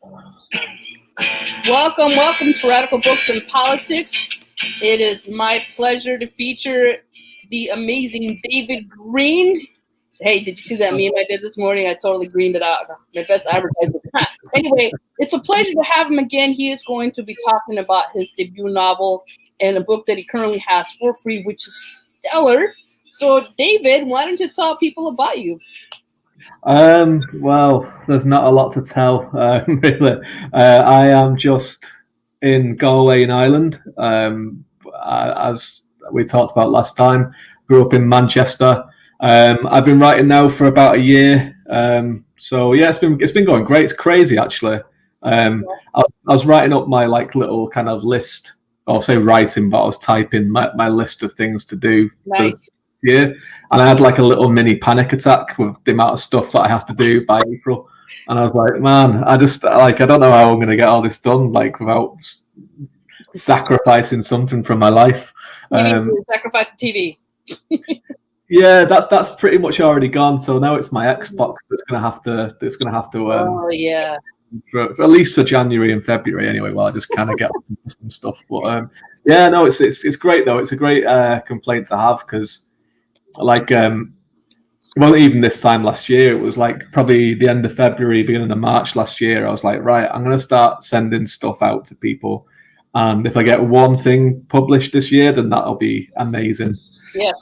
Welcome to Radical Books and Politics. It is my pleasure to feature the amazing David Green. Hey, did you see that meme I did this morning? I totally greened it out. My best advertisement. Anyway, it's a pleasure to have him again. He is going to be talking about his debut novel and a book that he currently has for free, which is stellar. So, David, why don't you tell people about you? Well, there's not a lot to tell, really. I am just in Galway in Ireland. As we talked about last time, grew up in Manchester. I've been writing now for about a year. So yeah, it's been going great. It's crazy, actually. I was writing up my little kind of list. I'll say writing, but I was typing my list of things to do. Nice. Yeah, and I had a little mini panic attack with the amount of stuff that I have to do by April, and I was like, man, I don't know how I'm going to get all this done without sacrificing something from my life. Sacrifice the TV. Yeah, that's pretty much already gone. So now it's my Xbox that's going to have to. Oh yeah. For at least for January and February anyway. Well, I just kind of get some stuff, but yeah, no, it's great though. It's a great complaint to have because. Well, even this time last year, it was probably the end of February, beginning of March last year. I was like, right, I'm going to start sending stuff out to people. And if I get one thing published this year, then that'll be amazing. Yes.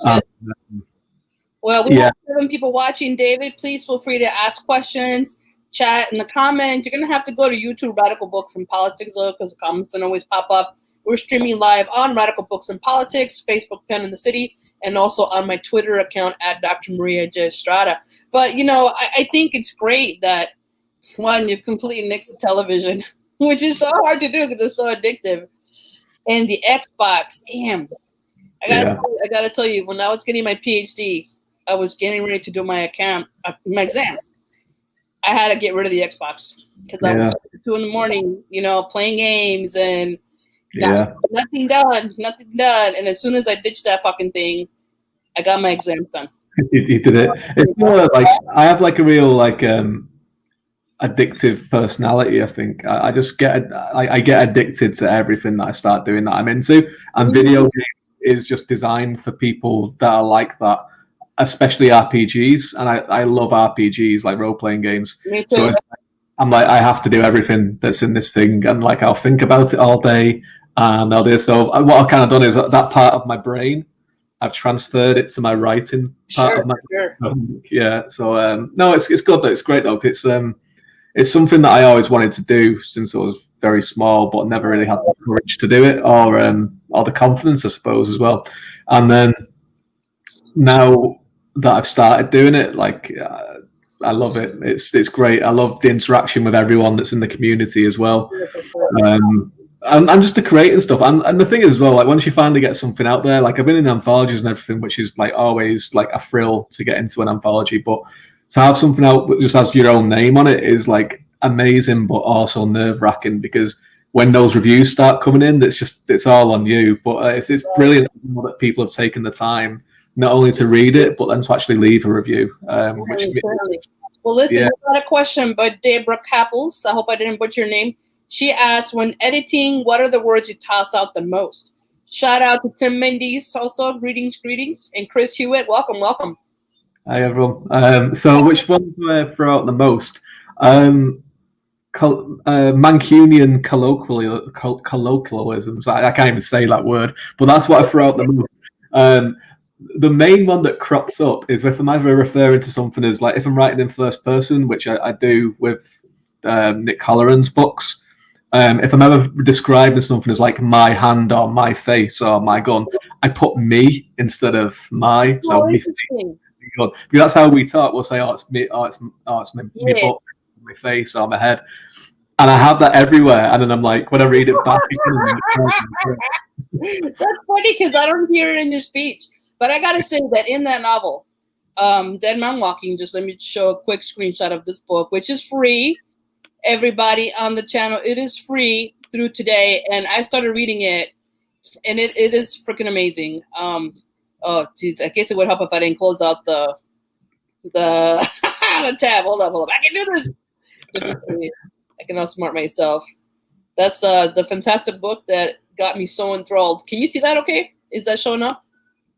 Well, we have 7 people watching. David, please feel free to ask questions, chat in the comments. You're going to have to go to YouTube, Radical Books and Politics, though, because the comments don't always pop up. We're streaming live on Radical Books and Politics, Facebook, Pen in the City, and also on my Twitter account at Dr. Maria J. Estrada. But, I think it's great that, one, you completely nix the television, which is so hard to do because it's so addictive. And the Xbox, damn. I gotta tell you, when I was getting my PhD, I was getting ready to do my exams. I had to get rid of the Xbox because I was up at 2 a.m, playing games and nothing done. And as soon as I ditched that fucking thing, I got my exams done. You did it. It's more I have a real addictive personality. I think I just get addicted to everything that I start doing that I'm into, and video games is just designed for people that are like that, especially RPGs. And I love RPGs, like role-playing games. Me too. So I'm I have to do everything that's in this thing, and I'll think about it all day. And I'll do so. What I've kind of done is that part of my brain, I've transferred it to my writing part of my brain. Yeah. So no, it's good though. It's great though. It's something that I always wanted to do since I was very small, but never really had the courage to do it, or the confidence, I suppose, as well. And then now that I've started doing it, I love it. It's great. I love the interaction with everyone that's in the community as well. And just the creating stuff. And the thing is as well, once you finally get something out there, I've been in anthologies and everything, which is always a thrill to get into an anthology. But to have something out that just has your own name on it is amazing, but also nerve-wracking, because when those reviews start coming in, it's all on you. But it's brilliant that people have taken the time not only to read it, but then to actually leave a review. Well, listen, we got a question by Deborah Kappels. I hope I didn't butcher your name. She asked, when editing, what are the words you toss out the most? Shout out to Tim Mendes also. Greetings. And Chris Hewitt, welcome. Hi, everyone. So which one do I throw out the most? Mancunian colloquialisms. I can't even say that word, but that's what I throw out the most. The main one that crops up is if I'm ever referring to something as if I'm writing in first person, which I do with Nick Halloran's books. If I'm ever describing something as my hand or my face or my gun, I put me instead of my. So me. Because that's how we talk. We'll say, it's me, it's my book, my face, or my head. And I have that everywhere. And then I'm when I read it back. That's funny because I don't hear it in your speech. But I got to say that in that novel, Dead Man Walking, just let me show a quick screenshot of this book, which is free. Everybody on the channel, it is free through today. And I started reading it, and it is freaking amazing. Oh, geez, I guess it would help if I didn't close out the tab. Hold up. I can do this. I can outsmart myself. That's the fantastic book that got me so enthralled. Can you see that okay? Is that showing up?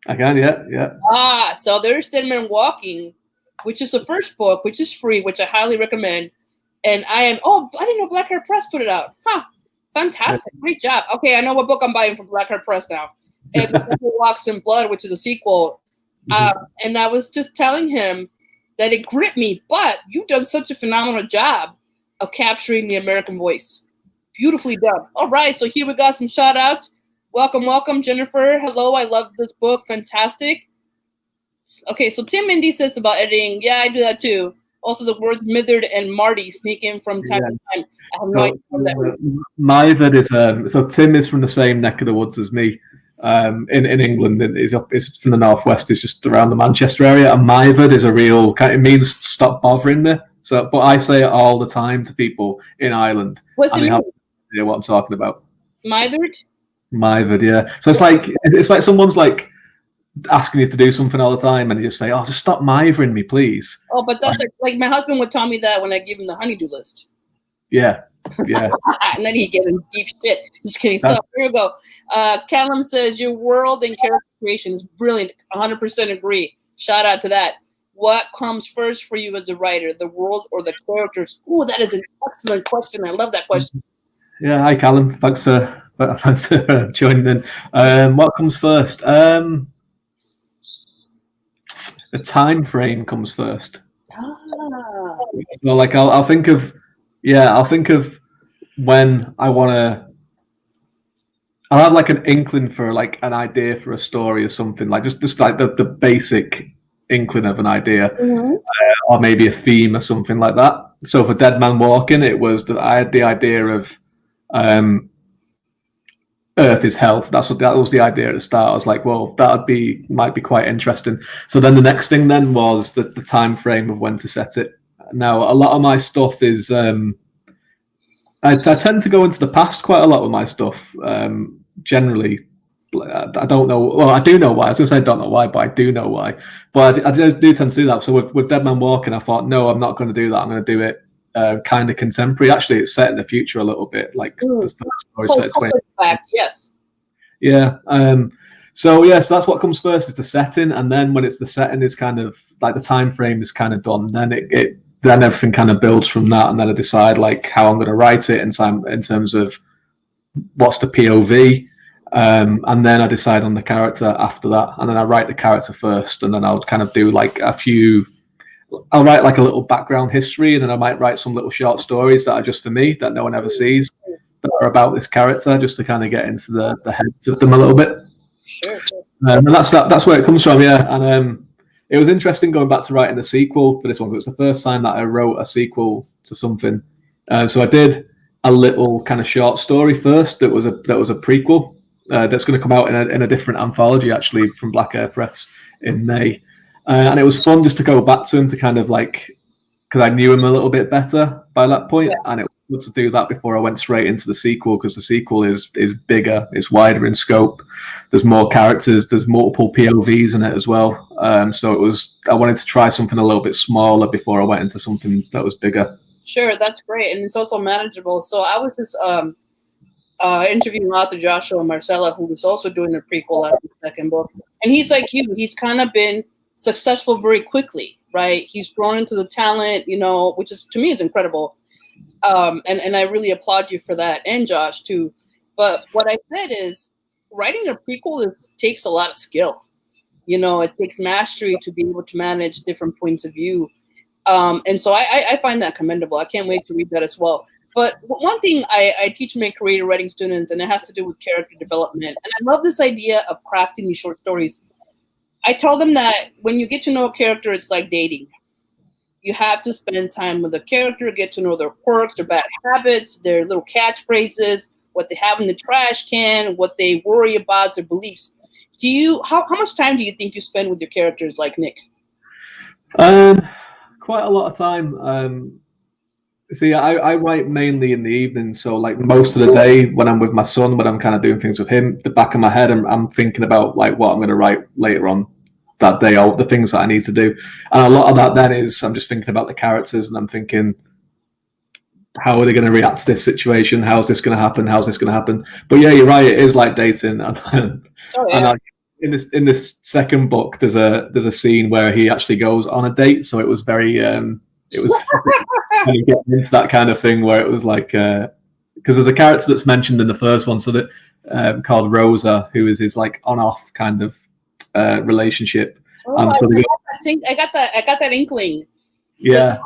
I can, yeah. So there's Dead Man Walking, which is the first book, which is free, which I highly recommend. And I didn't know Black Heart Press put it out. Fantastic. Great job. Okay, I know what book I'm buying from Black Heart Press now. And Walks in Blood, which is a sequel. And I was just telling him that it gripped me, but you've done such a phenomenal job of capturing the American voice. Beautifully done. All right, so here we got some shout outs. Welcome, Jennifer. Hello, I love this book. Fantastic. Okay, so Tim Indy says about editing. Yeah, I do that too. Also, the words Mithered and Marty sneak in from time to time. I have no idea what that Mithered is so Tim is from the same neck of the woods as me. In England, it's from the northwest. It's just around the Manchester area. And Mithered is a real. It means stop bothering me. So, but I say it all the time to people in Ireland. What's it mean? Have no idea what I'm talking about. Mithered, yeah. So it's like someone's like asking you to do something all the time, and you just say, "Oh, just stop mithering me, please." Oh, but that's like my husband would tell me that when I give him the honeydew list. Yeah. And then he get in deep shit. Just kidding. So here we go. Callum says your world and character creation is brilliant. 100% agree. Shout out to that. What comes first for you as a writer, the world or the characters? Oh, that is an excellent question. I love that question. Yeah. Hi, Callum. Thanks for joining in. What comes first? The time frame comes first. So, like, I'll think of when I want to. I'll have like an inkling for like an idea for a story or something, like just like the basic inkling of an idea, or maybe a theme or something like that. So for Dead Man Walking, it was that I had the idea of Earth is hell. That was the idea at the start. I was like, well, might be quite interesting. So then the next thing then was the time frame of when to set it. Now a lot of my stuff is I tend to go into the past quite a lot with my stuff. Generally, I don't know. Well, I do know why. I was going to say I don't know why, but I do know why. But I do tend to do that. So with Dead Man Walking, I thought, no, I'm not going to do that. I'm going to do it kind of contemporary. Actually, it's set in the future a little bit. Like this story set at 20. Yes. Yeah. So that's what comes first is the setting, and then when it's the setting is kind of like the time frame is kind of done. Then then everything kind of builds from that, and then I decide like how I'm going to write it in terms of what's the POV, and then I decide on the character after that, and then I write the character first, and then I'll kind of do like I'll write like a little background history, and then I might write some little short stories that are just for me that no one ever sees that are about this character, just to kind of get into the heads of them a little bit. Sure. And that's where it comes from, yeah. And it was interesting going back to writing the sequel for this one, because it's the first time that I wrote a sequel to something. So I did a little kind of short story first that was a prequel that's going to come out in a different anthology, actually, from Black Air Press in May. And it was fun just to go back to him to kind of like, because I knew him a little bit better by that point, and it was good to do that before I went straight into the sequel, because the sequel is bigger, it's wider in scope, there's more characters, there's multiple POVs in it as well. So I wanted to try something a little bit smaller before I went into something that was bigger. Sure, that's great, and it's also manageable. So I was just interviewing author Joshua Marcella, who was also doing the prequel as the second book, and he's like you. He's kind of been successful very quickly, right? He's grown into the talent, which is to me is incredible, and I really applaud you for that, and Josh too. But what I said is, writing a prequel takes a lot of skill. It takes mastery to be able to manage different points of view. And so I find that commendable. I can't wait to read that as well. But one thing I teach my creative writing students, and it has to do with character development. And I love this idea of crafting these short stories. I tell them that when you get to know a character, it's like dating. You have to spend time with the character, get to know their quirks, their bad habits, their little catchphrases, what they have in the trash can, what they worry about, their beliefs. How much time do you think you spend with your characters, like Nick? Quite a lot of time. See, I write mainly in the evening, so like most of the day when I'm with my son, when I'm kind of doing things with him, the back of my head, I'm thinking about like what I'm going to write later on that day, or the things that I need to do. And a lot of that then is I'm just thinking about the characters, and I'm thinking how are they going to react to this situation? How's this going to happen? How's this going to happen? But yeah, you're right. It is like dating, and in this second book, there's a scene where he actually goes on a date. So it was very kind of getting into that kind of thing where it was like because there's a character that's mentioned in the first one, so that called Rosa, who is his like on-off kind of relationship. And so I got that inkling. Yeah.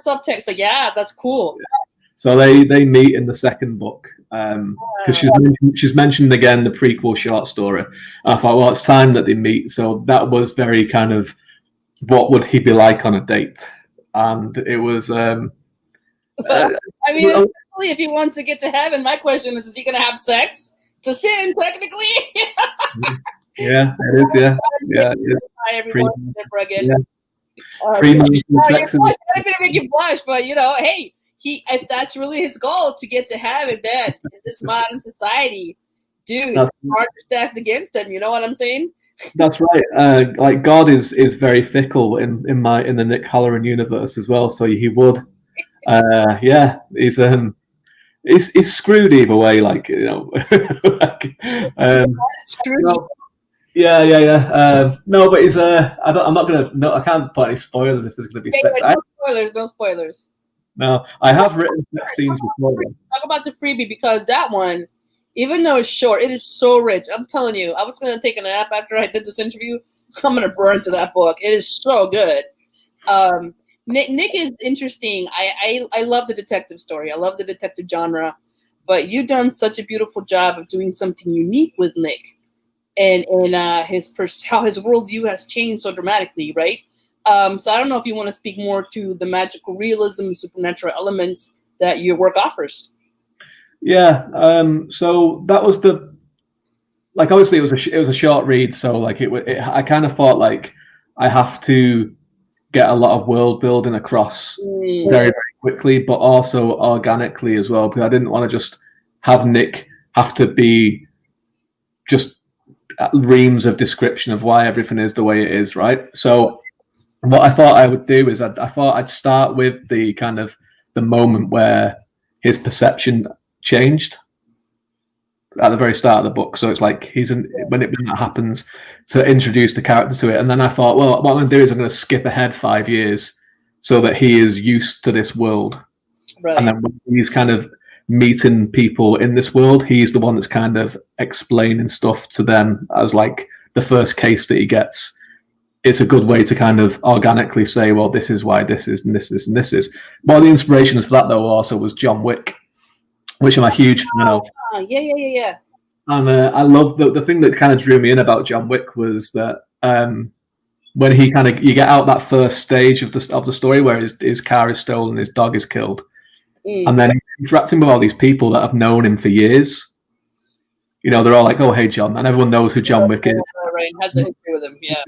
Subtext, like, yeah, that's cool. So they meet in the second book because she's mentioned again the prequel short story. And I thought, well, it's time that they meet. So that was very kind of what would he be like on a date, and it was. I mean, if he wants to get to heaven, my question is he going to have sex to sin technically? Yeah, it is. Yeah, yeah. Everyone again. Yeah. Sex. I'm gonna make you blush, but hey, if that's really his goal to get to heaven, man, in this modern society, dude, hard stacked against him. You know what I'm saying? That's right. Like God is very fickle in the Nick Halloran universe as well. So he would, yeah, he's screwed either way. Like Yeah. No, but he's I'm not gonna. No, I can't put any spoilers if there's gonna be sex. No spoilers. No, I have written sex scenes before. Talk about the freebie because that one, even though it's short, it is so rich. I'm telling you, I was gonna take a nap after I did this interview. I'm gonna burn to that book. It is so good. Nick is interesting. I love the detective story. I love the detective genre, but you've done such a beautiful job of doing something unique with Nick. And how his worldview has changed so dramatically, right? So I don't know if you want to speak more to the magical realism, supernatural elements that your work offers. Yeah. So that was obviously it was a short read, so like I kind of thought like I have to get a lot of world building across very, very quickly, but also organically as well, because I didn't want to just have Nick have to be just reams of description of why everything is the way it is, right? So what I thought I would do is I thought I'd start with the kind of the moment where his perception changed at the very start of the book. So it's like when that happens, to introduce the character to it. And then I thought, well, what I'm going to do is I'm going to skip ahead 5 years so that he is used to this world. Right. And then when he's kind of meeting people in this world, he's the one that's kind of explaining stuff to them as like the first case that he gets. It's a good way to kind of organically say, well, this is why this is and this is and this is. One of the inspirations for that though also was John Wick, which I'm a huge fan of. Yeah. And I love the thing that kind of drew me in about John Wick was that when you get out that first stage of the story where his car is stolen, his dog is killed. And then interacting with all these people that have known him for years. They're all like, oh, hey, John. And everyone knows who John Wick is. Right. Has a history with him, yeah.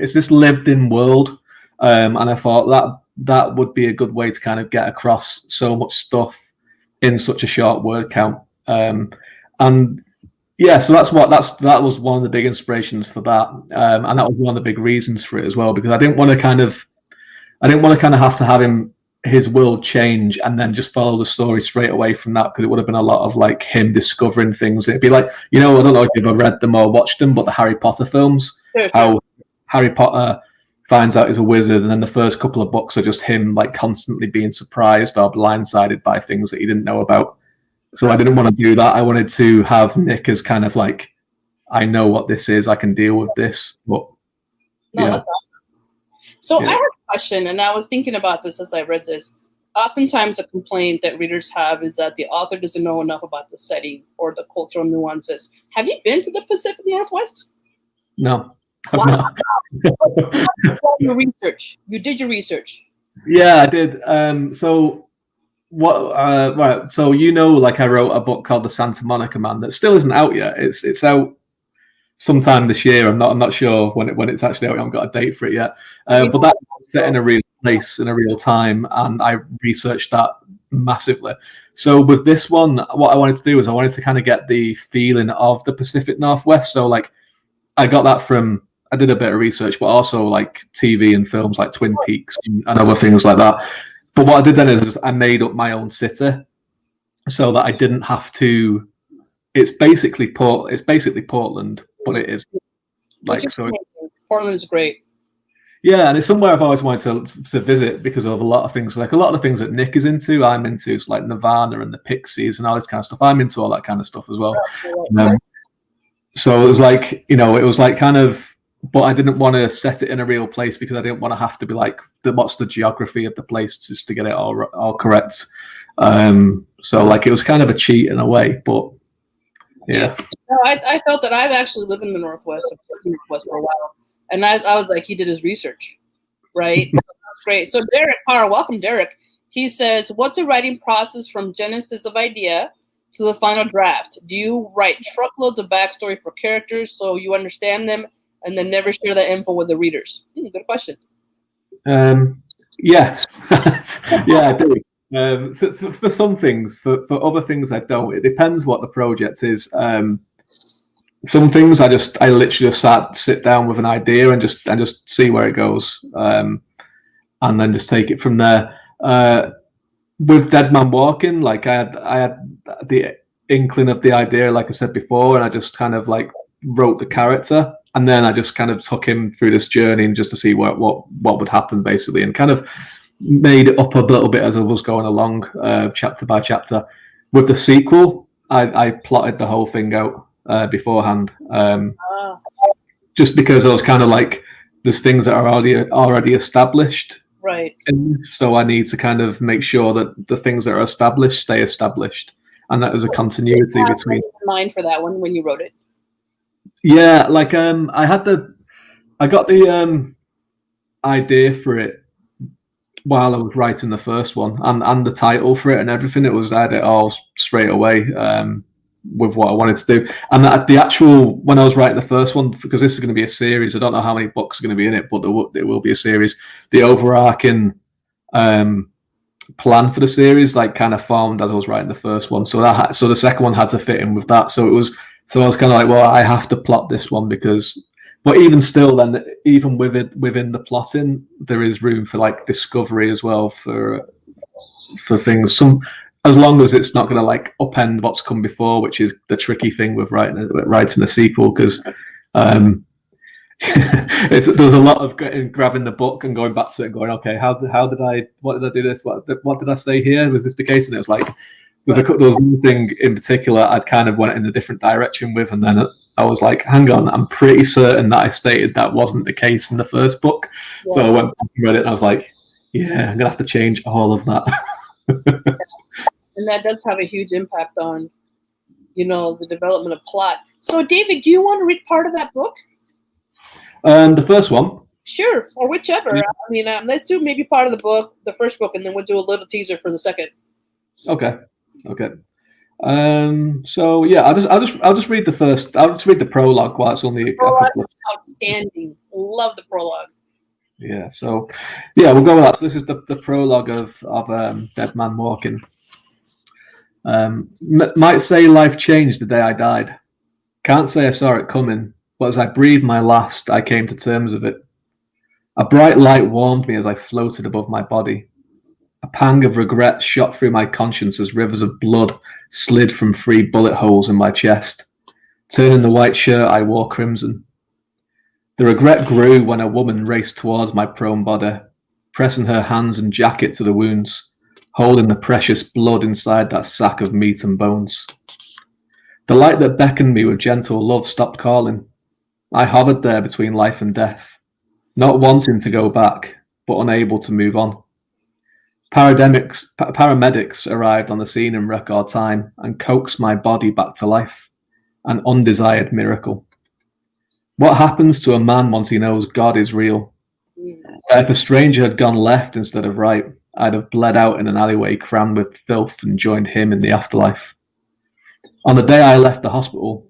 It's this lived-in world. And I thought that would be a good way to kind of get across so much stuff in such a short word count. And yeah, so that was one of the big inspirations for that. And that was one of the big reasons for it as well, because I didn't want to kind of have to have his world change and then just follow the story straight away from that, because it would have been a lot of like him discovering things. It'd be like, I don't know if you've ever read them or watched them, but the Harry Potter films, how Harry Potter finds out he's a wizard, and then the first couple of books are just him like constantly being surprised or blindsided by things that he didn't know about. So I didn't want to do that. I wanted to have Nick as kind of like, I know what this is, I can deal with this. But that's awesome. So I have a question, and I was thinking about this as I read this. Oftentimes a complaint that readers have is that the author doesn't know enough about the setting or the cultural nuances. Have you been to the Pacific Northwest? No, I've not. Your research. You did your research. Yeah, I did. So what? Right. So like I wrote a book called The Santa Monica Man that still isn't out yet. It's out sometime this year. I'm not sure when it's actually out. I haven't got a date for it yet. But that's set in a real place in a real time, and I researched that massively. So with this one, what I wanted to do was I wanted to kind of get the feeling of the Pacific Northwest. So like I got that from, I did a bit of research, but also like TV and films like Twin Peaks and other things like that. But what I did then is I made up my own city so that I didn't have to. It's basically Portland, but it is like so. Portland is great. Yeah, and it's somewhere I've always wanted to visit because of a lot of things. Like a lot of the things that Nick is into, I'm into. It's like Nirvana and the Pixies and all this kind of stuff. I'm into all that kind of stuff as well. So it was like, it was like kind of, but I didn't want to set it in a real place because I didn't want to have to be like, what's the geography of the place just to get it all correct. So like it was kind of a cheat in a way, but yeah. No, I felt that I've actually lived in the Northwest. I've lived in the Northwest for a while. And I was like, he did his research, right? That's great. So Derek Parr, welcome, Derek. He says, what's the writing process from genesis of idea to the final draft? Do you write truckloads of backstory for characters so you understand them and then never share that info with the readers? Good question. Yes. Yeah, I do. So for some things, for other things I don't. It depends what the project is. Some things I literally just sit down with an idea and just see where it goes, and then just take it from there. With Dead Man Walking, like I had the inkling of the idea, like I said before, and I just kind of like wrote the character, and then I just kind of took him through this journey and just to see what would happen basically, and kind of made it up a little bit as I was going along, chapter by chapter. With the sequel, I plotted the whole thing out beforehand, just because I was kind of like, there's things that are already established, right? And so I need to kind of make sure that the things that are established stay established, and that there's a continuity between. Mind for that one when you wrote it. Yeah, like I got the idea for it while I was writing the first one, and the title for it and everything. I had it all straight away. With what I wanted to do, and the actual when I was writing the first one, because this is going to be a series, I don't know how many books are going to be in it, but it will be a series. The overarching plan for the series like kind of formed as I was writing the first one, so the second one had to fit in with that. So I was kind of like, well, I have to plot this one because, but even still, then even within the plotting, there is room for like discovery as well for things. As long as it's not going to like upend what's come before, which is the tricky thing with writing a sequel, because there's a lot of grabbing the book and going back to it and going, okay, what did I do this? What did I say here? Was this the case? And it was like, there was one thing in particular I'd kind of went in a different direction with, and then I was like, hang on, I'm pretty certain that I stated that wasn't the case in the first book. Yeah. So I went back and read it and I was like, yeah, I'm going to have to change all of that. And that does have a huge impact on, the development of plot. So, David, do you want to read part of that book? The first one? Sure, or whichever. Yeah. I mean, let's do maybe part of the book, the first book, and then we'll do a little teaser for the second. Okay. So yeah, I'll just read the first. I'll just read the prologue while it's only a couple. Outstanding. Love the prologue. Yeah. So yeah, we'll go with that. So this is the prologue of Dead Man Walking. Might say life changed the day I died. Can't say I saw it coming, but as I breathed my last, I came to terms with it. A bright light warmed me as I floated above my body. A pang of regret shot through my conscience as rivers of blood slid from 3 bullet holes in my chest, turning the white shirt I wore crimson. The regret grew when a woman raced towards my prone body, pressing her hands and jacket to the wounds, holding the precious blood inside that sack of meat and bones. The light that beckoned me with gentle love stopped calling. I hovered there between life and death, not wanting to go back, but unable to move on. Paramedics arrived on the scene in record time and coaxed my body back to life, an undesired miracle. What happens to a man once he knows God is real? If a stranger had gone left instead of right, I'd have bled out in an alleyway crammed with filth and joined him in the afterlife. On the day I left the hospital,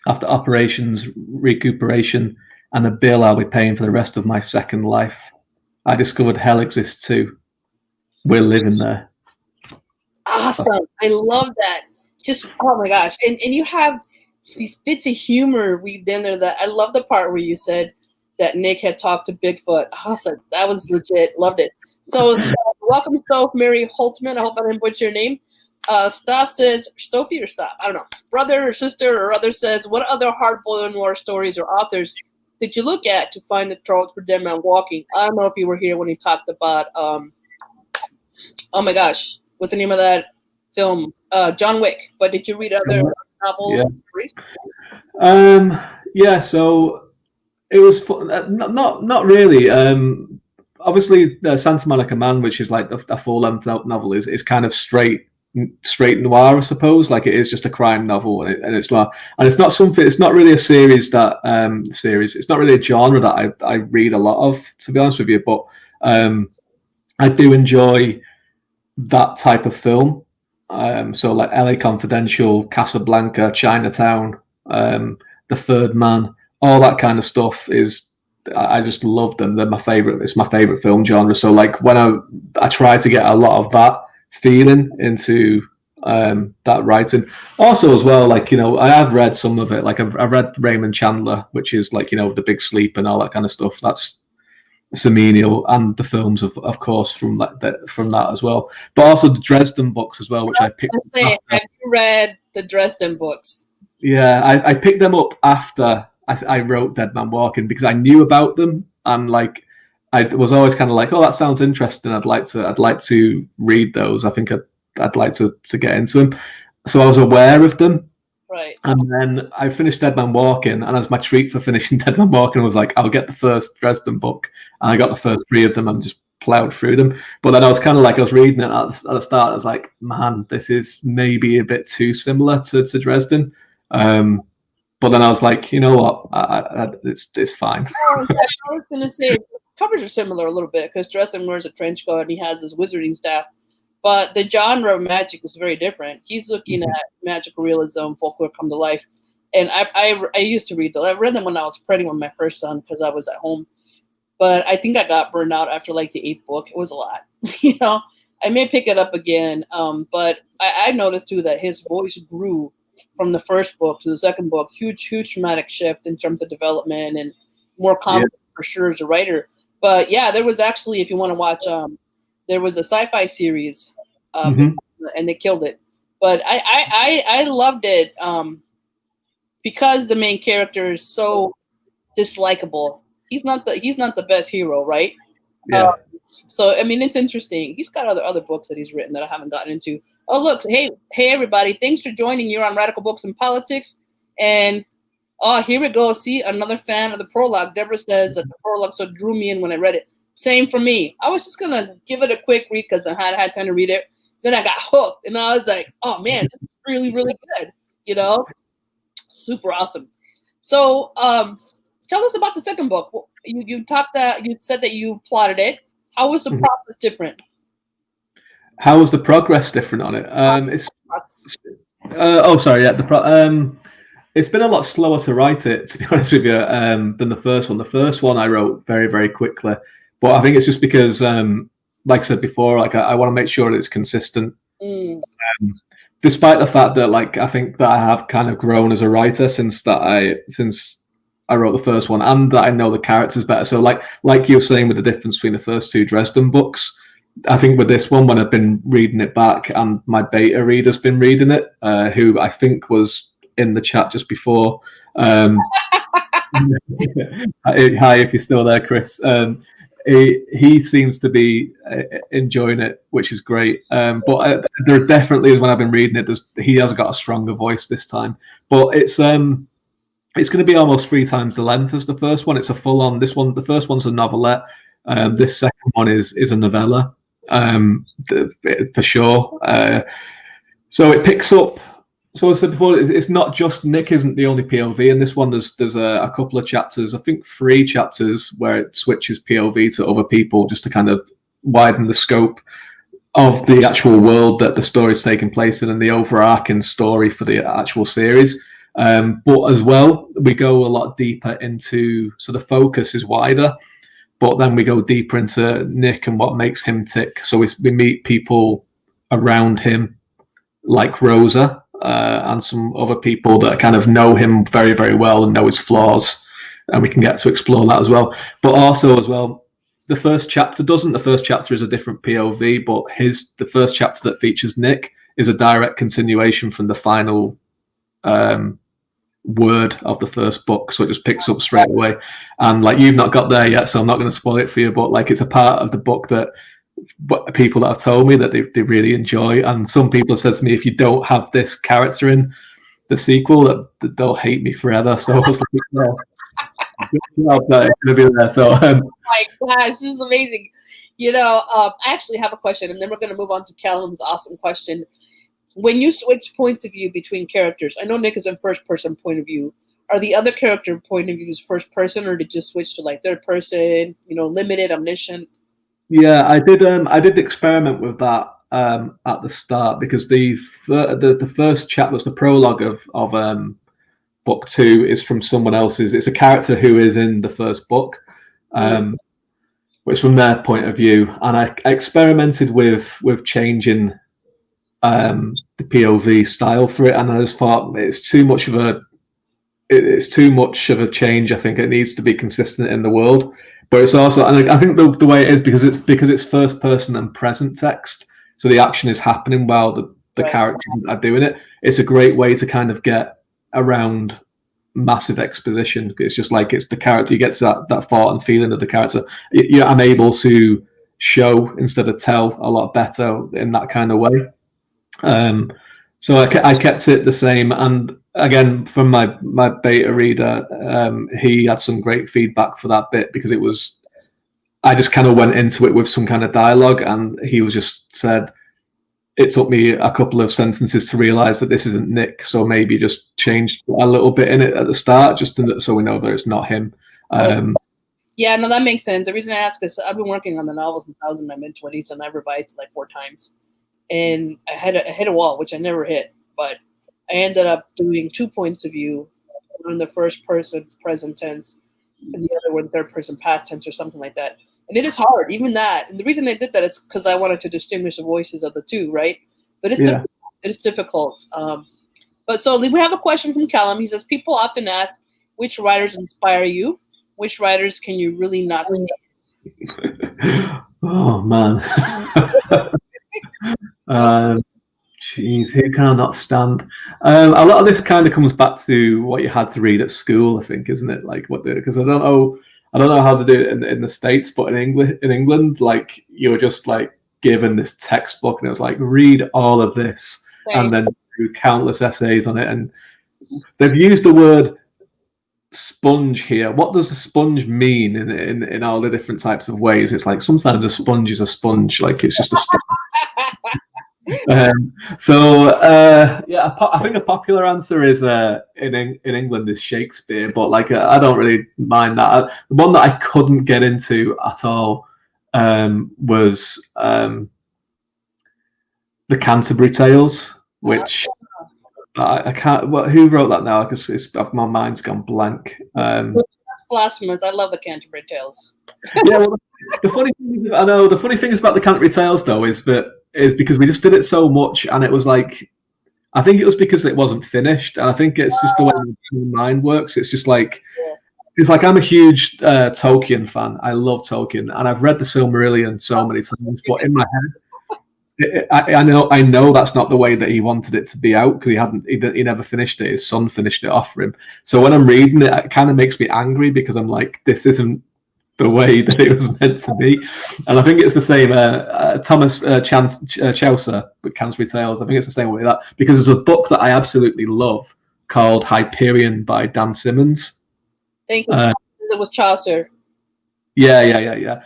after operations, recuperation, and a bill I'll be paying for the rest of my second life, I discovered hell exists too. We're living there. Awesome. I love that. Just, oh my gosh. And you have these bits of humor weaved in there that I love the part where you said that Nick had talked to Bigfoot. Awesome. That was legit. Loved it. So welcome, Stoph Mary Holtman. I hope I didn't butcher your name. Staff says, Stoffy or Staff? I don't know. Brother or sister or other says, what other hard-boiled noir stories or authors did you look at to find the Charles for Dead Man Walking? I don't know if you were here when he talked about, oh my gosh, what's the name of that film? John Wick. But did you read other novels? Yeah, so it was not really. Obviously, Santa Monica Man, which is like a full-length novel, is kind of straight noir, I suppose. Like, it is just a crime novel, and it's noir, and it's not something. It's not really a series that It's not really a genre that I read a lot of, to be honest with you. But I do enjoy that type of film. So like LA Confidential, Casablanca, Chinatown, The Third Man, all that kind of stuff I just love them. They're my favorite. It's my favorite film genre. So like when I try to get a lot of that feeling into that writing. Also as well, like, I have read some of it. Like I've read Raymond Chandler, which is like, The Big Sleep and all that kind of stuff. That's Semenial, and the films of course from that as well. But also the Dresden books as well, which I picked up. Have you read the Dresden books? Yeah, I picked them up after I wrote Dead Man Walking, because I knew about them, and like I was always kind of like, oh, that sounds interesting. I'd like to read those. I think I'd like to get into them. So I was aware of them. Right. And then I finished Dead Man Walking, and as my treat for finishing Dead Man Walking, I was like, I'll get the first Dresden book. And I got the first 3 of them and just plowed through them. But then I was kind of like, I was reading it at the start, I was like, man, this is maybe a bit too similar to Dresden. But then I was like, you know what, it's fine. Oh, yeah, I was going to say, covers are similar a little bit, because Dresden wears a trench coat and he has his wizarding staff. But the genre of magic is very different. He's looking at magical realism, folklore come to life. And I used to read those. I read them when I was pregnant with my first son, because I was at home. But I think I got burned out after like the 8th book. It was a lot. I may pick it up again. But I noticed too that his voice grew from the first book to the second book. Huge dramatic shift in terms of development, and more confident for sure as a writer. But yeah, there was actually, if you want to watch, there was a sci-fi series, and they killed it. But I loved it because the main character is so dislikable. He's not the best hero, right? Yeah. So I mean, it's interesting. He's got other books that he's written that I haven't gotten into. Oh, look, hey everybody, thanks for joining. You're on Radical Books and Politics, and here we go. See, another fan of the prologue. Deborah says that the prologue so drew me in when I read it. Same for me. I was just gonna give it a quick read because I had time to read it. Then I got hooked, and I was like, oh man, this is really, really good. Super awesome. So tell us about the second book. You said that you plotted it. How was the process different? How was the progress different on it? It's been a lot slower to write it, to be honest with you, than the first one. The first one I wrote very, very quickly, but I think it's just because, like I said before, like I want to make sure that it's consistent. Despite the fact that, like, I think that I have kind of grown as a writer since I wrote the first one, and that I know the characters better. So like you were saying with the difference between the first 2 Dresden books, I think with this one, when I've been reading it back and my beta reader's been reading it, who I think was in the chat just before. Hi, if you're still there, Chris. He seems to be enjoying it, which is great. But there definitely is, when I've been reading it, he has got a stronger voice this time. But it's going to be almost 3 times the length as the first one. It's a full-on. The first one's a novelette. This second one is a novella, for sure. So it picks up. So as I said before, it's not just Nick isn't the only POV in this one. There's a couple of chapters, I think 3 chapters, where it switches POV to other people, just to kind of widen the scope of the actual world that the story's taking place in, and the overarching story for the actual series. But as well, we go a lot deeper into, so the focus is wider, but then we go deeper into Nick and what makes him tick. So we meet people around him, like Rosa, and some other people that kind of know him very, very well and know his flaws, and we can get to explore that as well. But also as well, the first chapter doesn't. The first chapter is a different POV, but the first chapter that features Nick is a direct continuation from the final word of the first book, so it just picks up straight away. And like, you've not got there yet, so I'm not going to spoil it for you, but like, it's a part of the book that people that have told me that they really enjoy. And some people have said to me, if you don't have this character in the sequel, that they'll hate me forever. So I was like, no, it's going to be there. So oh my gosh, this is amazing. I actually have a question, and then we're going to move on to Callum's awesome question. When you switch points of view between characters, I know Nick is in first person point of view. Are the other character point of views first person, or did you switch to like third person? Limited, omniscient. Yeah, I did experiment with that at the start, because the first chapter was the prologue of book 2 is from someone else's. It's a character who is in the first book, which from their point of view, and I experimented with changing the POV style for it, and I just thought it's too much of a change. I think it needs to be consistent in the world, but it's also, and I think the way it is, because it's first person and present text, so the action is happening while the right. characters are doing it. It's a great way to kind of get around massive exposition. It's just like, it's the character, you get that thought and feeling of the character. I'm able to show instead of tell a lot better in that kind of way. So I kept it the same, and again, from my beta reader, he had some great feedback for that bit, because I just kind of went into it with some kind of dialogue, and he was just said, it took me a couple of sentences to realize that this isn't Nick, so maybe just changed a little bit in it at the start, just so we know that it's not him. Yeah, no, that makes sense. The reason I ask is I've been working on the novel since I was in my mid-20s, and I've revised it like 4 times. And I hit a wall, which I never hit, but I ended up doing 2 points of view, one in the first person present tense, and the other one third person past tense or something like that. And it is hard, even that. And the reason I did that is because I wanted to distinguish the voices of the two, right? But it's difficult. But so we have a question from Callum. He says, people often ask, which writers inspire you? Which writers can you really not stand? Oh, man. Jeez, who can I not stand? A lot of this kind of comes back to what you had to read at school, I think, isn't it? Like because I don't know how to do it in the States, but in England, like, you were just like given this textbook, and it was like, read all of this, right. And then do countless essays on it. And they've used the word sponge here. What does a sponge mean in all the different types of ways? It's like, sometimes a sponge is a sponge, like it's just a sponge. I think a popular answer is in England is Shakespeare, but like I don't really mind that. The one that I couldn't get into at all was the Canterbury Tales, which I can't. Who wrote that now? Because my mind's gone blank. That's blasphemous. I love the Canterbury Tales. Yeah, well, the funny thing is about the Canterbury Tales, though, is because we just did it so much, and it was like, I think it was because it wasn't finished, and I think it's just the way my mind works. It's just like, it's like, I'm a huge Tolkien fan. I love Tolkien, and I've read the Silmarillion so many times, but in my head, I know that's not the way that he wanted it to be out, because he never finished it. His son finished it off for him. So when I'm reading it, it kind of makes me angry, because I'm like, this isn't the way that it was meant to be. And I think it's the same. Thomas Chaucer with Canterbury Tales, I think it's the same way with that, because there's a book that I absolutely love called Hyperion by Dan Simmons. Thank you. It was Chaucer. Yeah.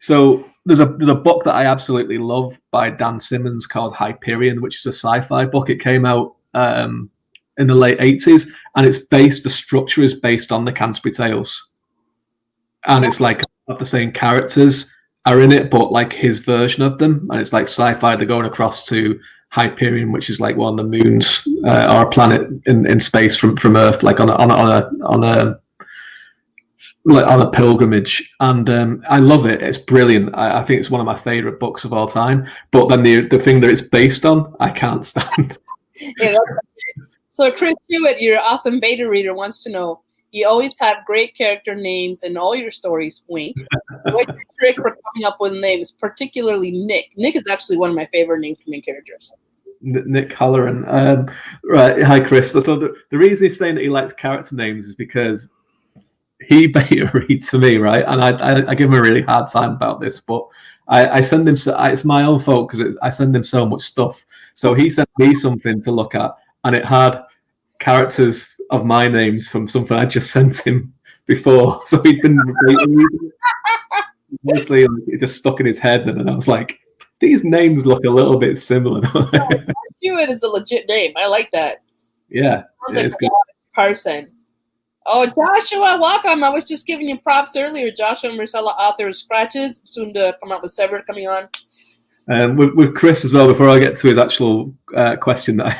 So there's a book that I absolutely love by Dan Simmons called Hyperion, which is a sci-fi book. It came out in the late 80s, and the structure is based on the Canterbury Tales. And it's like the same characters are in it, but like his version of them. And it's like sci-fi. They're going across to Hyperion, which is like one of the moons or a planet in space from Earth, like on a pilgrimage. And I love it. It's brilliant. I think it's one of my favorite books of all time. But then the thing that it's based on, I can't stand. Yeah. So Chris Hewitt, your awesome beta reader, wants to know, You always have great character names in all your stories, wink. What's your trick for coming up with names, particularly Nick? Nick is actually one of my favorite names for main characters. Nick Halloran. Right. Hi, Chris. So the reason he's saying that he likes character names is because he beta reads for me, right? And I give him a really hard time about this, but I send him, it's my own fault because I send him so much stuff. So he sent me something to look at, and it had characters of my names from something I just sent him before. So he'd been reading it. Mostly it just stuck in his head, and I was like, these names look a little bit similar. Hewitt is a legit name. I like that. Yeah. Sounds like a person. Oh, Joshua, welcome. I was just giving you props earlier. Joshua Marcella, author of Scratches, soon to come out with Severed coming on. With Chris as well, before I get to his actual question that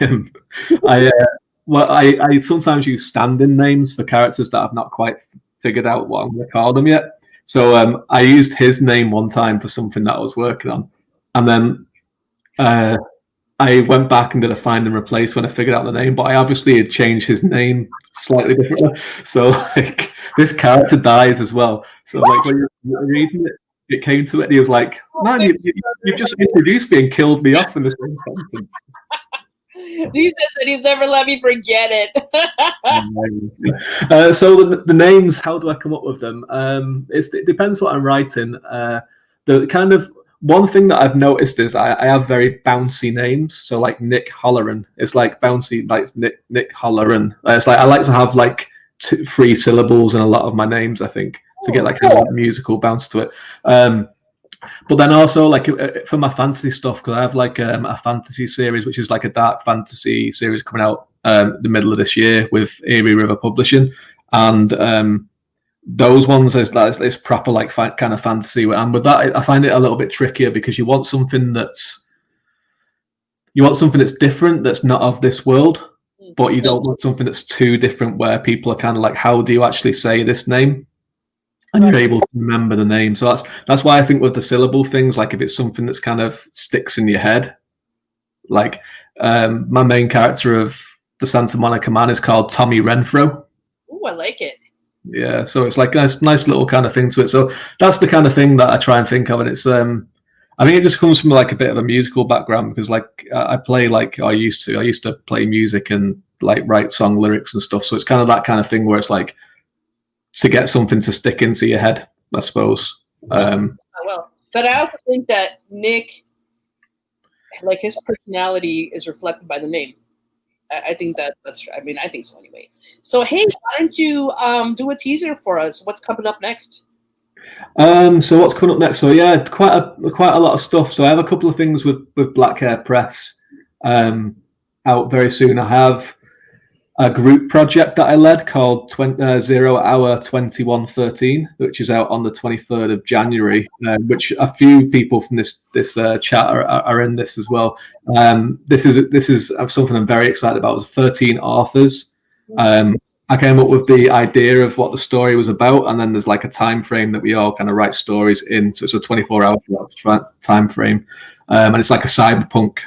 I sometimes use stand-in names for characters that I've not quite figured out what I'm going to call them yet. So I used his name one time for something that I was working on. And then I went back and did a find and replace when I figured out the name, but I obviously had changed his name slightly differently. So like this character dies as well. So like when you're reading it, it came to it and he was like, man, you've just introduced me and killed me off in the same sentence. He says that he's never let me forget it. So the names, how do I come up with them? It depends what I'm writing. The kind of one thing that I've noticed is I have very bouncy names. So like Nick Halloran, it's like bouncy, like Nick Halloran. It's like I like to have like 3 syllables in a lot of my names, I think, to get like kind of musical bounce to it. But then also like for my fantasy stuff, because I have like a fantasy series, which is like a dark fantasy series coming out the middle of this year with Erie River Publishing, and those ones is proper like kind of fantasy. And with that, I find it a little bit trickier because you want something that's different, that's not of this world, but you don't want something that's too different where people are kind of like, how do you actually say this name? And you're able to remember the name. So that's why I think with the syllable things, like if it's something that's kind of sticks in your head, like my main character of the Santa Monica Man is called Tommy Renfro. Ooh, I like it. Yeah, so it's like a nice little kind of thing to it. So that's the kind of thing that I try and think of, and it's I think it just comes from like a bit of a musical background because like I play like I used to play music and like write song lyrics and stuff. So it's kind of that kind of thing where it's like to get something to stick into your head, I suppose. Well, but I also think that Nick, like his personality is reflected by the name. I think that's. I mean, I think so anyway. So hey, why don't you do a teaser for us? What's coming up next? So what's coming up next? So yeah, quite a lot of stuff. So I have a couple of things with Black Hair Press out very soon. I have a group project that I led called 0 Hour 2113, which is out on the 23rd of January, which a few people from this chat are in this as well. This is something I'm very excited about. It was 13 authors. I came up with the idea of what the story was about, and then there's like a time frame that we all kind of write stories in. So it's a 24-hour time frame, and it's like a cyberpunk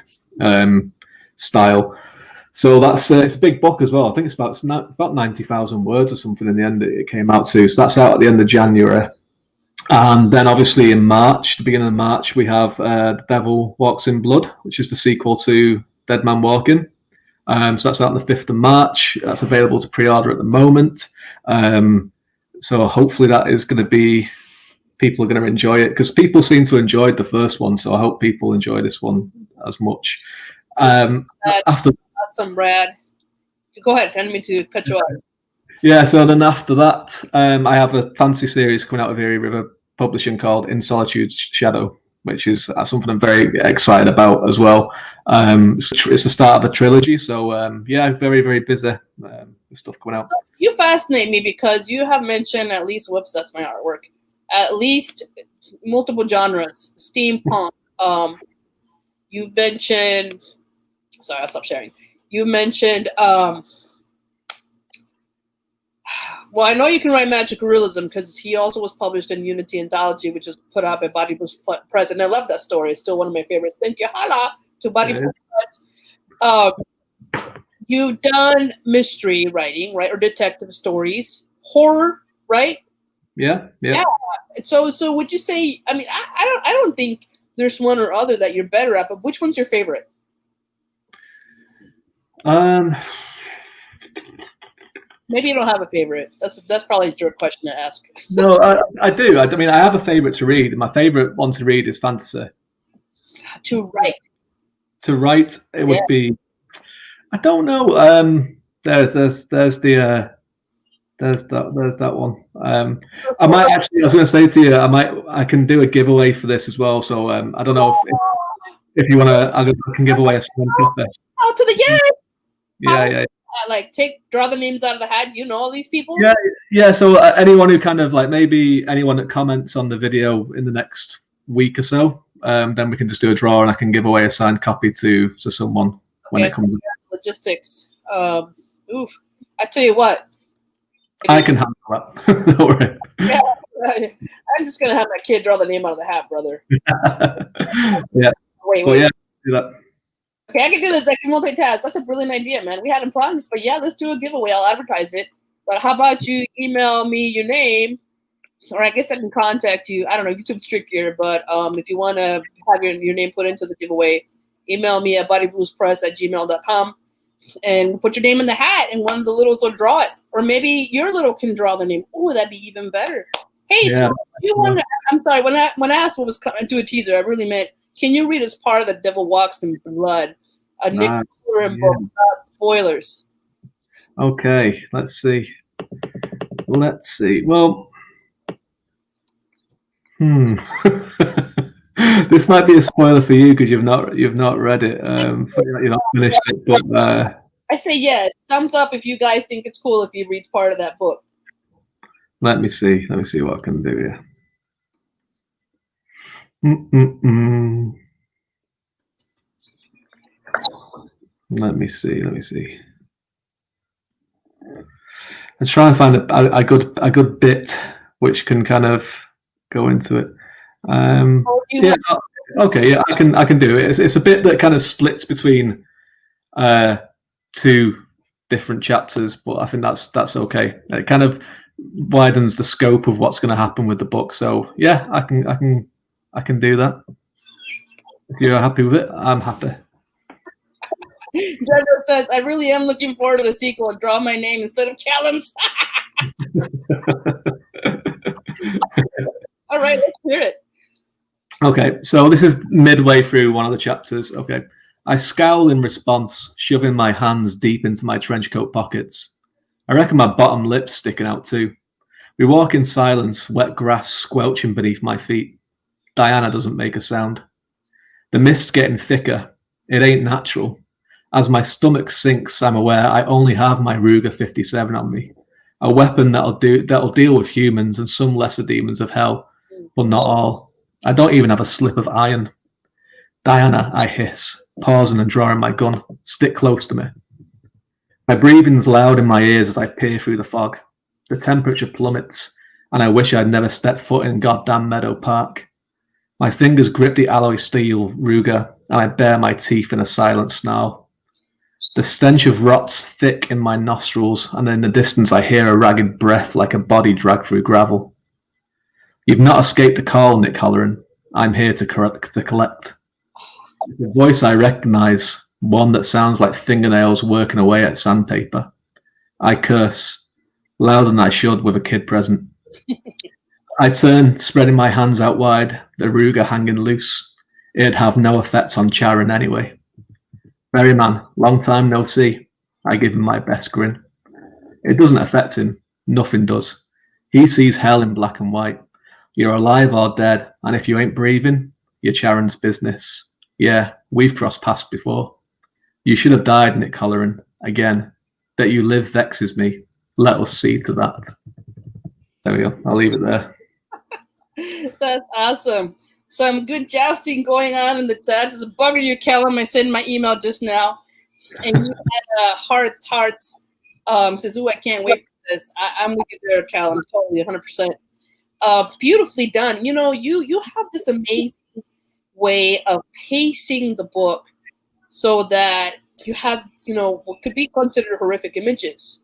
style. So that's it's a big book as well. I think it's about 90,000 words or something in the end it came out to. So that's out at the end of January. And then obviously in March, the beginning of March, we have The Devil Walks in Blood, which is the sequel to Dead Man Walking. So that's out on the 5th of March. That's available to pre-order at the moment. So hopefully that is going to be, people are going to enjoy it because people seem to enjoy the first one. So I hope people enjoy this one as much. After some rad. Go ahead. I didn't mean to cut you off. Yeah, so then after that, I have a fantasy series coming out of Erie River Publishing called In Solitude Shadow, which is something I'm very excited about as well. It's the start of a trilogy, so yeah, very, very busy with stuff coming out. You fascinate me because you have mentioned at least, whoops, that's my artwork, at least multiple genres, steampunk. You mentioned, sorry, I'll stop sharing. You mentioned, well, I know you can write magic realism because he also was published in Unity Anthology, which is put out by Body Boost Press. And I love that story. It's still one of my favorites. Thank you. Holla to Body Boost Press. You've done mystery writing, right? Or detective stories. horror, right? Yeah. So would you say? I mean, I don't think there's one or other that you're better at, but which one's your favorite? Maybe you don't have a favorite. That's probably a jerk question to ask. No, I do. I mean, I have a favorite to read. My favorite one to read is fantasy. To write. To write, it would be. I don't know. There's that one. I might actually. I was going to say to you, I can do a giveaway for this as well. So I don't know if you want to. I can give away a signed copy. Oh, to the yes. Yeah. Like draw the names out of the hat. You know all these people. Yeah. So anyone who kind of like maybe anyone that comments on the video in the next week or so, then we can just do a draw and I can give away a signed copy to someone when it comes. Logistics. Oof. I tell you what. I can handle that. Don't worry. Yeah, I'm just gonna have my kid draw the name out of the hat, brother. Yeah. Wait. Well, yeah, do that. Okay, I can do this. I can multitask. That's a brilliant idea, man. We hadn't planned this, but yeah, let's do a giveaway. I'll advertise it. But how about you email me your name, or I guess I can contact you. I don't know. YouTube's trickier, but if you want to have your name put into the giveaway, email me at bodybluespress@gmail.com and put your name in the hat, and one of the littles will draw it. Or maybe your little can draw the name. Oh, that'd be even better. Hey, yeah. So you want to? I'm sorry. When I asked what was coming to a teaser, I really meant. Can you read as part of The Devil Walks in Blood, a Nick Fuller book without spoilers? Okay, let's see. Well, this might be a spoiler for you because you've not read it. You're not finished it, but I say yes. Thumbs up if you guys think it's cool if he reads part of that book. Let me see what I can do here. Let me see. And try and find a good bit which can kind of go into it. Okay, I can do it. It's a bit that kind of splits between two different chapters, but I think that's okay. It kind of widens the scope of what's going to happen with the book. So yeah, I can do that. If you're happy with it, I'm happy. Dredro says, I really am looking forward to the sequel and draw my name instead of Callum's. All right, let's hear it. Okay, so this is midway through one of the chapters. Okay. I scowl in response, shoving my hands deep into my trench coat pockets. I reckon my bottom lip's sticking out too. We walk in silence, wet grass squelching beneath my feet. Diana doesn't make a sound. The mist's getting thicker. It ain't natural. As my stomach sinks, I'm aware I only have my Ruger 57 on me. A weapon that'll deal with humans and some lesser demons of hell, but not all. I don't even have a slip of iron. Diana, I hiss, pausing and drawing my gun. Stick close to me. My breathing's loud in my ears as I peer through the fog. The temperature plummets, and I wish I'd never stepped foot in goddamn Meadow Park. My fingers grip the alloy steel Ruger, and I bare my teeth in a silent snarl. The stench of rot's thick in my nostrils, and in the distance I hear a ragged breath like a body dragged through gravel. You've not escaped the call, Nick Halloran. I'm here to collect. The voice I recognize, one that sounds like fingernails working away at sandpaper. I curse, louder than I should with a kid present. I turn, spreading my hands out wide, the Ruger hanging loose. It'd have no effect on Charon anyway. Ferryman, long time no see. I give him my best grin. It doesn't affect him. Nothing does. He sees hell in black and white. You're alive or dead, and if you ain't breathing, you're Charon's business. Yeah, we've crossed paths before. You should have died, Nick Halloran. Again, that you live vexes me. Let us see to that. There we go. I'll leave it there. That's awesome. Some good jousting going on in the chat. It's a bugger you, Callum. I sent my email just now. And you had hearts. Says, ooh, I can't wait for this. I'm with you there, Callum. Totally, 100%. Beautifully done. You know, you have this amazing way of pacing the book so that you have, you know, what could be considered horrific images,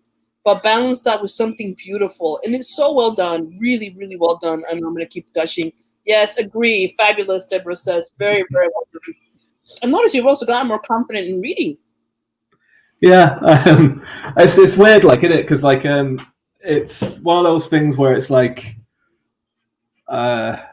but balance that with something beautiful. And it's so well done, really, really well done. And I'm going to keep gushing. Yes, agree. Fabulous, Deborah says. Very, very well done. And notice you've also gotten more confident in reading. Yeah, it's weird, like, isn't it? Because like it's one of those things where it's like, yeah,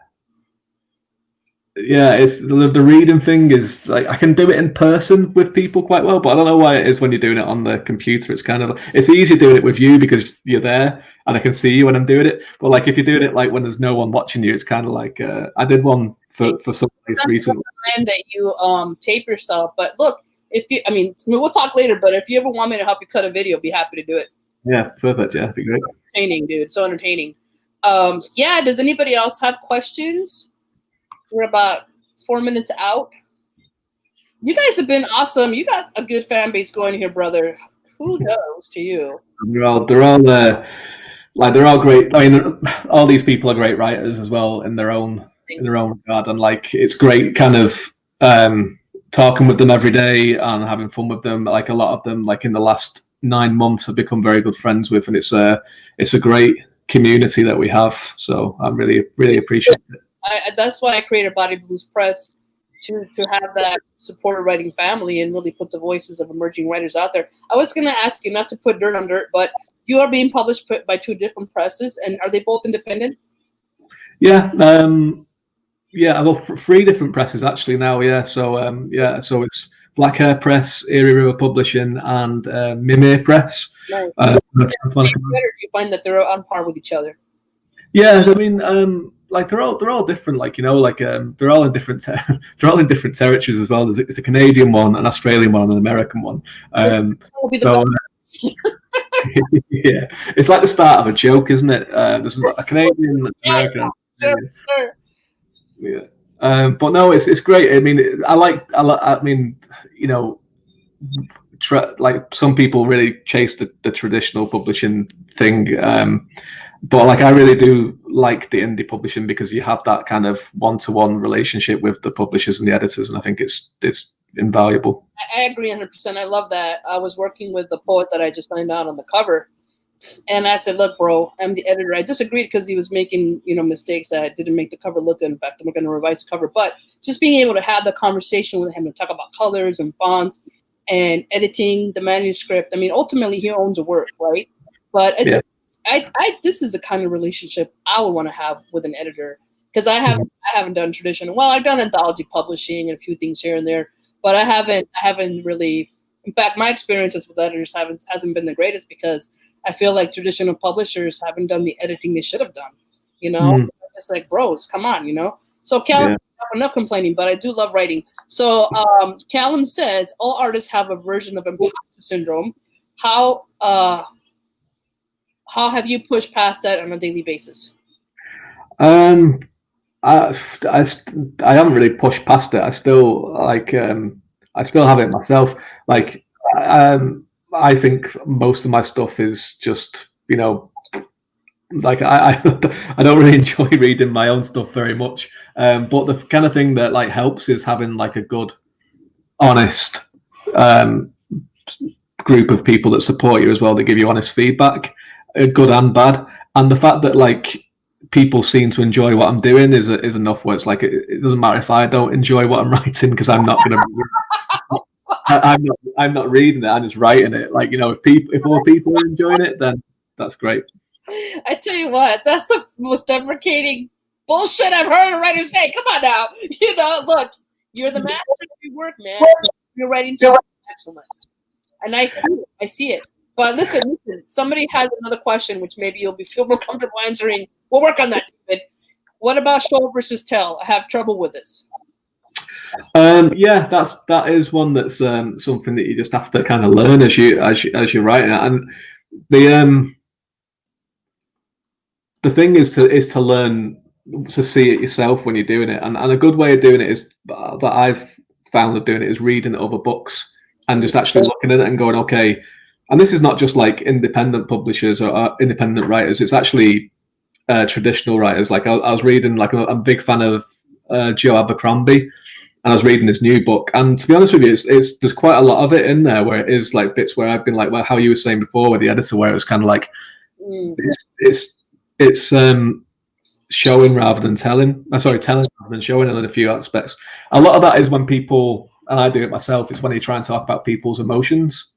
it's the reading thing is like I can do it in person with people quite well, but I don't know why it is when you're doing it on the computer. It's kind of it's easier doing it with you because you're there and I can see you when I'm doing it. But like if you're doing it like when there's no one watching you, it's kind of like I did one for some place recently. That you tape yourself, but look. If you, I mean, we'll talk later, but if you ever want me to help you cut a video, I'd be happy to do it. Yeah, perfect. Yeah, that'd be great. Entertaining, dude. So entertaining. Yeah. Does anybody else have questions? We're about 4 minutes out. You guys have been awesome. You got a good fan base going here, brother. Kudos to you. They're all like they're all great. I mean, all these people are great writers as well in their own regard, and like it's great kind of. Talking with them every day and having fun with them. Like a lot of them, like in the last 9 months, I've become very good friends with, and it's a great community that we have. So I'm really appreciate it. That's why I created Body Blues Press to have that supporter writing family and really put the voices of emerging writers out there. I was going to ask you not to put dirt on dirt, but you are being published by 2 different presses, and are they both independent? Yeah. Yeah, well, 3 different presses actually now. Yeah, so so it's Black Hair Press, Erie River Publishing, and Mimir Press. Nice. Do you find that they're on par with each other? Yeah, I mean, like they're all different. Like like they're all in different territories as well. There's a Canadian one, an Australian one, and an American one. Yeah, it's like the start of a joke, isn't it? There's a Canadian, American. Sure. Yeah, but no, it's great. I mean, I mean, like some people really chase the traditional publishing thing, but like I really do like the indie publishing because you have that kind of one-to-one relationship with the publishers and the editors, and I think it's invaluable. I agree 100%. I love that. I was working with the poet that I just signed out on the cover. And I said, look, bro, I'm the editor. I disagreed because he was making, mistakes that didn't make the cover look good. In fact, I'm going to revise the cover. But just being able to have the conversation with him and talk about colors and fonts and editing the manuscript. I mean, ultimately, he owns the work, right? But this is the kind of relationship I would want to have with an editor because I haven't done traditional. Well, I've done anthology publishing and a few things here and there, but I haven't really. In fact, my experiences with editors hasn't been the greatest because I feel like traditional publishers haven't done the editing they should have done. It's like, bros, come on, So Callum, enough complaining, but I do love writing. So Callum says all artists have a version of imposter syndrome. How have you pushed past that on a daily basis? I haven't really pushed past it. I still I still have it myself. Like I think most of my stuff is just, like I don't really enjoy reading my own stuff very much. But the kind of thing that like helps is having like a good, honest group of people that support you as well, that give you honest feedback, good and bad. And the fact that like people seem to enjoy what I'm doing is enough where it's like it doesn't matter if I don't enjoy what I'm writing because I'm not going to. I'm not reading it. I'm just writing it. Like if more people are enjoying it, then that's great. I tell you what, that's the most deprecating bullshit I've heard a writer say. Come on now, look, you're the master of your work, man. You're writing to excellent, and I see it. But listen, somebody has another question, which maybe you'll feel more comfortable answering. We'll work on that, David. What about show versus tell? I have trouble with this. Yeah, that is one that's something that you just have to kind of learn as you write it. And the thing is to learn to see it yourself when you're doing it. And a good way of doing it is that I've found of doing it is reading other books and just actually looking at it and going, okay. And this is not just like independent publishers or independent writers. It's actually traditional writers. Like I was reading, like I'm a big fan of Joe Abercrombie. and I was reading this new book, and to be honest with you, it's there's quite a lot of it in there where it is like bits where I've been like, well, how you were saying before with the editor, where it was kind of like it's showing rather than telling. Sorry, telling rather than showing in a few aspects. A lot of that is when people, and I do it myself, it's when you try and talk about people's emotions.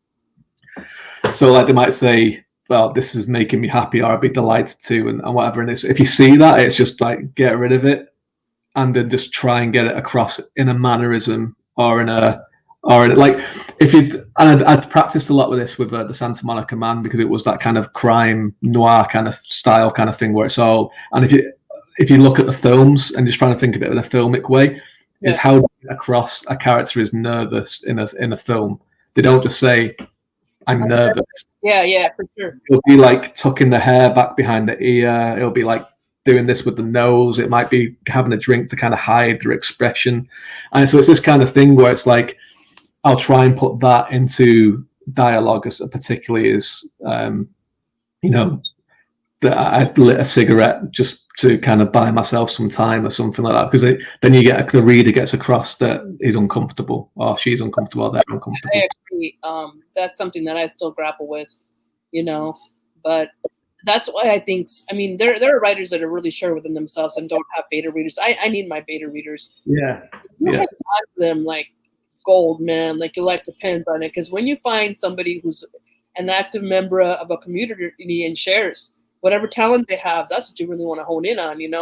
So like they might say, well, this is making me happy, or I'd be delighted to, and whatever. And if you see that, it's just like get rid of it, and then just try and get it across in a mannerism or in like if you. And I'd practiced a lot with this with the Santa Monica Man, because it was that kind of crime noir kind of style kind of thing where it's all. And if you look at the films and just trying to think of it in a filmic way, is how to get across a character is nervous in a film. They don't just say, I'm nervous. Yeah, for sure. It'll be like tucking the hair back behind the ear. It'll be like doing this with the nose. It might be having a drink to kind of hide their expression. And so it's this kind of thing where it's like, I'll try and put that into dialogue, as particularly as, that I lit a cigarette just to kind of buy myself some time or something like that, because then you get the reader gets across that he's uncomfortable or she's uncomfortable or they're uncomfortable. I agree. That's something that I still grapple with, but that's why I think, there are writers that are really sure within themselves and don't have beta readers. I need my beta readers. Yeah. You have them like gold, man. Like your life depends on it. Because when you find somebody who's an active member of a community and shares whatever talent they have, that's what you really want to hone in on, Nick,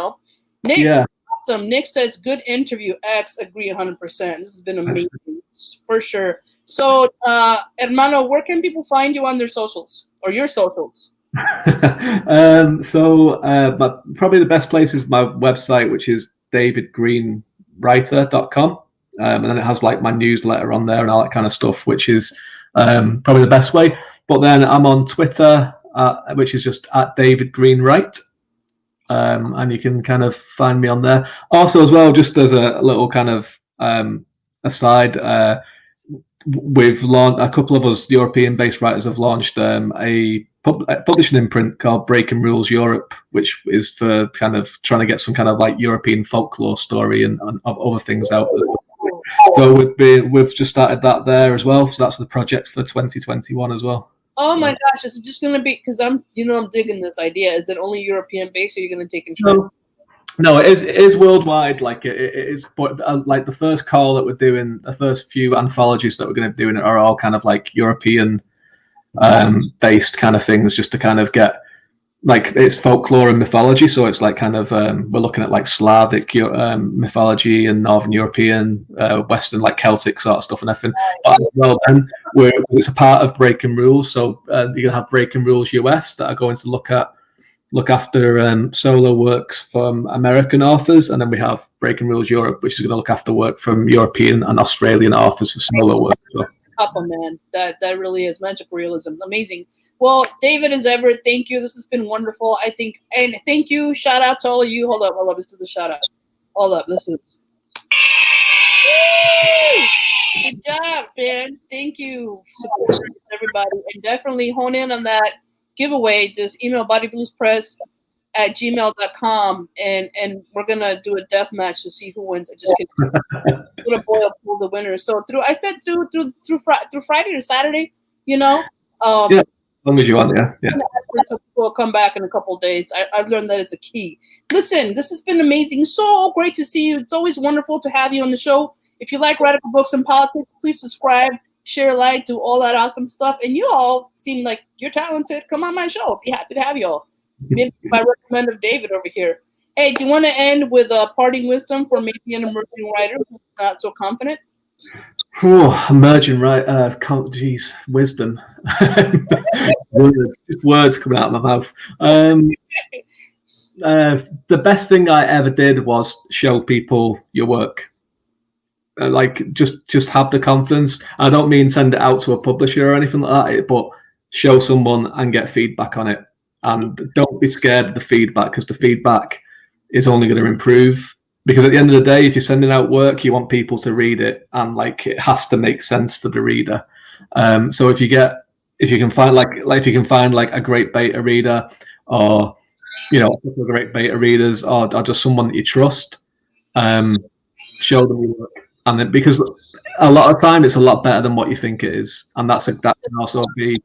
awesome. Nick says, good interview. X, agree 100%. This has been amazing, for sure. So, hermano, where can people find you on their socials or your socials? But probably the best place is my website, which is davidgreenwriter.com. And then it has like my newsletter on there and all that kind of stuff, which is probably the best way. But then I'm on Twitter, which is just at David Greenwright. And you can kind of find me on there. Also, as well, just as a little kind of aside, we've launched, a couple of us European-based writers have launched a publishing imprint called Breaking Rules Europe, which is for kind of trying to get some kind of like European folklore story and other things out. So we've just started that there as well. So that's the project for 2021 as well. Oh my gosh, it's just going to be, because I'm digging this idea. Is it only European based, or are you going to take control? No, it is worldwide. Like it is, but like the first call that we're doing, the first few anthologies that we're going to be doing are all kind of like European based kind of things, just to kind of get like it's folklore and mythology. So it's like kind of we're looking at like Slavic mythology and Northern European, Western like Celtic sort of stuff and everything. But well, then it's a part of Breaking Rules. So you're gonna have Breaking Rules US that are going to look after solo works from American authors, and then we have Breaking Rules Europe, which is going to look after work from European and Australian authors for solo work. So. Couple, man, that really is magical realism. Amazing. Well, David and Everett, thank you. This has been wonderful. I think, and thank you. Shout out to all of you. Hold up. Let's do the shout out. Hold up. Listen. Good job, fans. Thank you, supporters, everybody, and definitely hone in on that giveaway. Just email bodybluespress@gmail.com, and we're gonna do a death match to see who wins. I just kidding. Little boy will pull the winner. So through Friday to Saturday, yeah, as long as you want, yeah. We'll come back in a couple of days. I've learned that it's a key. Listen, this has been amazing. So great to see you. It's always wonderful to have you on the show. If you like radical books and politics, please subscribe, share, like, do all that awesome stuff. And you all seem like you're talented. Come on my show. I'll be happy to have you all. Maybe I recommend of David over here. Hey, do you want to end with a parting wisdom for maybe an emerging writer who's not so confident? Emerging writer, geez, wisdom. words coming out of my mouth. The best thing I ever did was show people your work. Like just have the confidence. I don't mean send it out to a publisher or anything like that, but show someone and get feedback on it. And don't be scared of the feedback, because the feedback is only going to improve. Because at the end of the day, if you're sending out work, you want people to read it, and like it has to make sense to the reader. So if you can find a great beta reader, or a couple of great beta readers, or just someone that you trust, show them your work. and then because a lot of time it's a lot better than what you think it is, and that can also be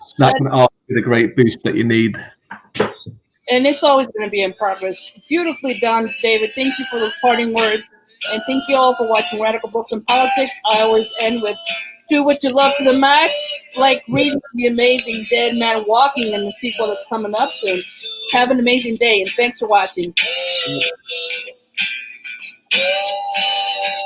the great boost that you need. And it's always going to be in progress. Beautifully done, David. Thank you for those parting words. And thank you all for watching Radical Books and Politics. I always end with, do what you love to the max, like reading The Amazing Dead Man Walking and the sequel that's coming up soon. Have an amazing day, and thanks for watching.